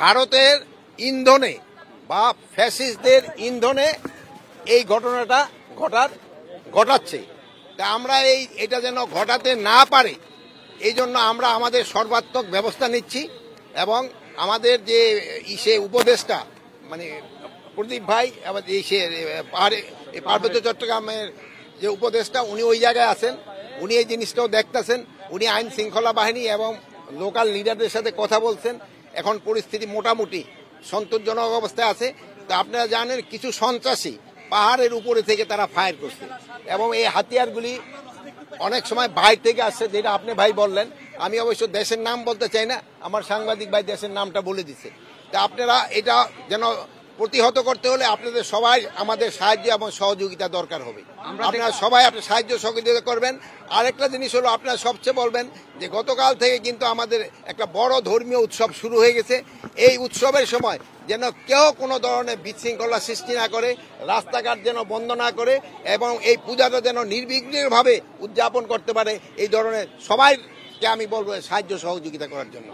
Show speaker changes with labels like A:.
A: ভারতের ইন্ধনে বা ফ্যাসিস্টদের ইন্ধনে এই ঘটনাটা ঘটাচ্ছে। তা আমরা এটা যেন ঘটাতে না পারে এই জন্য আমরা আমাদের সর্বাত্মক ব্যবস্থা নিচ্ছি এবং আমাদের যে উপদেষ্টা মানে প্রদীপ ভাই আবার পার্বত্য চট্টগ্রামের যে উপদেষ্টা উনি ওই জায়গায় আছেন, উনি এই জিনিসটাও দেখতেছেন, উনি আইন শৃঙ্খলা বাহিনী এবং লোকাল লিডারদের সাথে কথা বলছেন। এখন পরিস্থিতি মোটামুটি সন্তোষজনক অবস্থায় আছে। তো আপনারা জানেন কিছু সন্ত্রাসী পাহাড়ের উপরে থেকে তারা ফায়ার করছে এবং এই হাতিয়ারগুলি অনেক সময় বাইরে থেকে আসছে, যেটা আপনি ভাই বললেন। আমি অবশ্য দেশের নাম বলতে চাই না, আমার সাংবাদিক ভাই দেশের নামটা বলে দিছে। তা আপনারা এটা যেন প্রতিহত করতে হলে আপনাদের সবাই আমাদের সাহায্য এবং সহযোগিতা দরকার হবে। আপনারা সবাই আপনার সাহায্য সহযোগিতা করবেন। আরেকটা জিনিস হলো আপনারা সবচেয়ে বলবেন যে গতকাল থেকে কিন্তু আমাদের একটা বড় ধর্মীয় উৎসব শুরু হয়ে গেছে। এই উৎসবের সময় যেন কেউ কোনো ধরনের বিশৃঙ্খলা সৃষ্টি না করে, রাস্তাঘাট যেন বন্ধ না করে এবং এই পূজাটা যেন নির্বিঘ্নভাবে উদযাপন করতে পারে। এই ধরনের সবাইকে আমি বলবো সাহায্য সহযোগিতা করার জন্য।